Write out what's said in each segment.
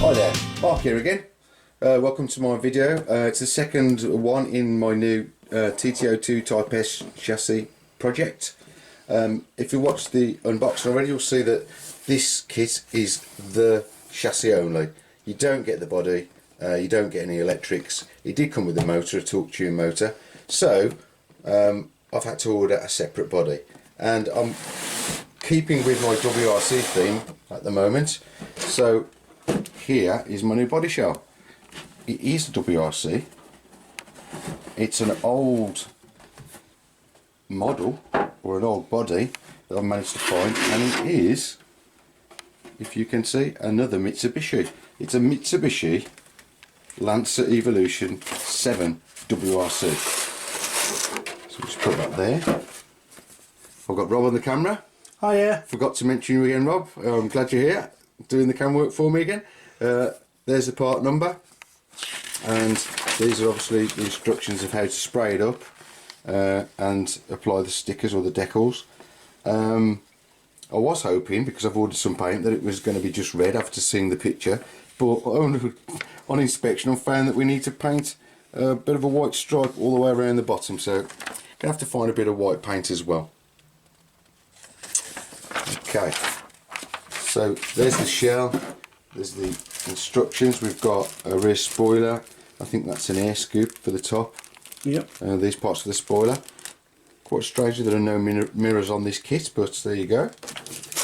Hi there, Mark here again. Welcome to my video. It's the second one in my new TT02 Type-S chassis project. If you watched the unboxing already, you'll see that this kit is the chassis only. You don't get the body, you don't get any electrics. It did come with a motor, a torque tune motor, so I've had to order a separate body, and I'm keeping with my WRC theme at the moment. So here is my new body shell. It is a WRC. It's an old model or an old body that I managed to find, and it is, if you can see, another Mitsubishi. It's a Mitsubishi Lancer Evolution 7 WRC. So just put that there. I've got Rob on the camera. Oh yeah. Forgot to mention you again, Rob. I'm glad you're here doing the cam work for me again. There's the part number, and these are obviously the instructions of how to spray it up and apply the stickers or the decals. I was hoping, because I've ordered some paint, that it was going to be just red after seeing the picture, but on inspection I found that we need to paint a bit of a white stripe all the way around the bottom, so I'm going to have to find a bit of white paint as well. Okay, so there's the shell, there's the instructions. We've got a rear spoiler, I think that's an air scoop for the top. Yep. These parts of the spoiler. Quite strange that there are no mirrors on this kit, but there you go.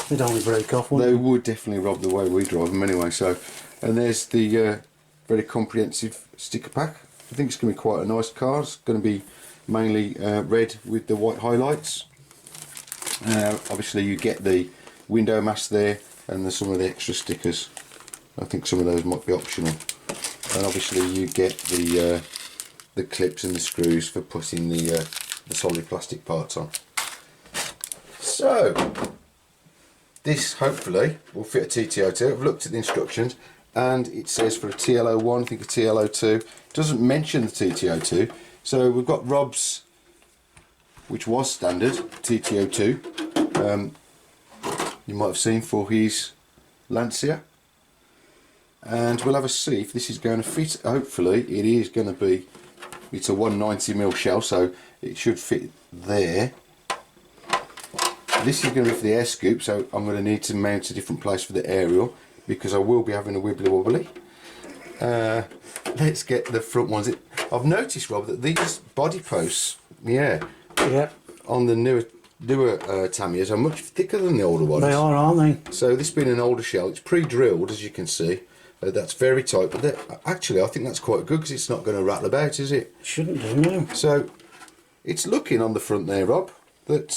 They'd only break off, They would definitely, Rob, the way we drive them anyway. So, and there's the very comprehensive sticker pack. I think it's going to be quite a nice car. It's going to be mainly red with the white highlights. Obviously you get the window mask there, and there's some of the extra stickers. I think some of those might be optional. And obviously you get the clips and the screws for putting the solid plastic parts on. So this hopefully will fit a TT02. I've looked at the instructions and it says for a TL01, I think a TL02. It doesn't mention the TT02. So we've got Rob's, which was standard, TT02. You might have seen for his Lancia. And we'll have a see if this is going to fit. Hopefully it is going to be, it's a 190mm shell, so it should fit there. This is going to be for the air scoop, so I'm going to need to mount a different place for the aerial, because I will be having a wibbly wobbly. Let's get the front ones. I've noticed, Rob, that these body posts, on the newer Tamiyas are much thicker than the older ones. They are, aren't they? So this being an older shell, it's pre-drilled, as you can see. That's very tight, but actually I think that's quite good, because it's not going to rattle about, is it? Shouldn't do, no. So it's looking on the front there, Rob, that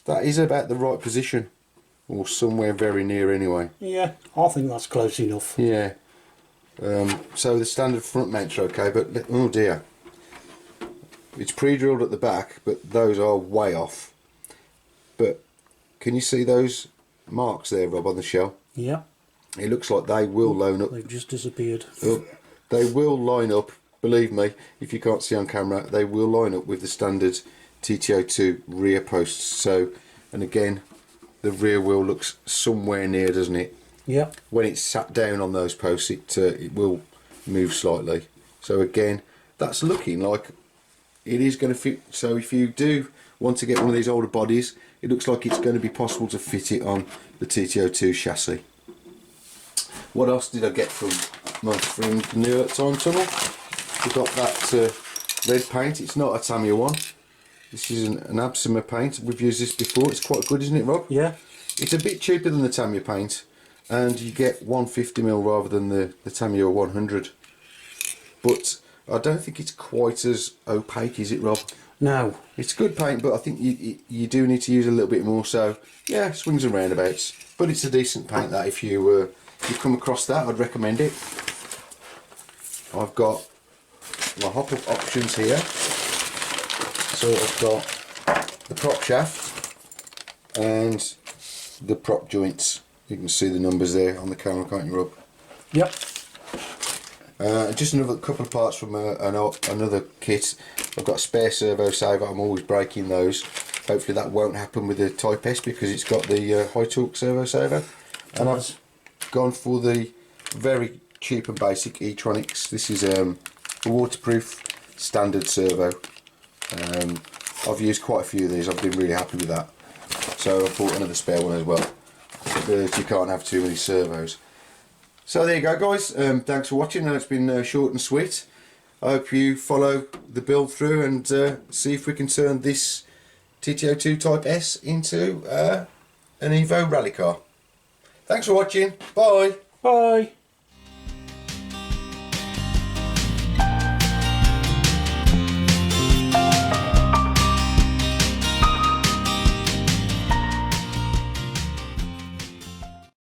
that is about the right position, or somewhere very near anyway. Yeah, I think that's close enough. Yeah. So the standard front mounts are okay, but oh dear, it's pre-drilled at the back, but those are way off. But can you see those marks there, Rob, on the shell? Yeah. It looks like they will line up. They've just disappeared. They will line up, believe me, if you can't see on camera, they will line up with the standard TT02 rear posts. So, and again, the rear wheel looks somewhere near, doesn't it? Yeah. When it's sat down on those posts, it will move slightly. So again, that's looking like it is going to fit. So if you do want to get one of these older bodies, it looks like it's going to be possible to fit it on the TT02 chassis. What else did I get from my friend Neil at Time Tunnel? We got that red paint. It's not a Tamiya one. This is an Absima paint. We've used this before. It's quite good, isn't it, Rob? Yeah. It's a bit cheaper than the Tamiya paint, and you get 150mm rather than the Tamiya 100. But I don't think it's quite as opaque, is it, Rob? No. It's good paint, but I think you do need to use a little bit more. So yeah, swings and roundabouts. But it's a decent paint, that. If you come across that, I'd recommend it. I've got my hopper options here. So I've got the prop shaft and the prop joints. You can see the numbers there on the camera, can't you, Rob? Yep. Just another couple of parts from another kit. I've got a spare servo saver. I'm always breaking those. Hopefully that won't happen with the Type-S, because it's got the high torque servo saver. And I've gone for the very cheap and basic e-tronics. This is a waterproof standard servo. I've used quite a few of these. I've been really happy with that. So I bought another spare one as well, because you can't have too many servos. So there you go, guys. Thanks for watching. It's been short and sweet. I hope you follow the build through and see if we can turn this TT-02 Type-S into an Evo rally car. Thanks for watching. Bye. Bye.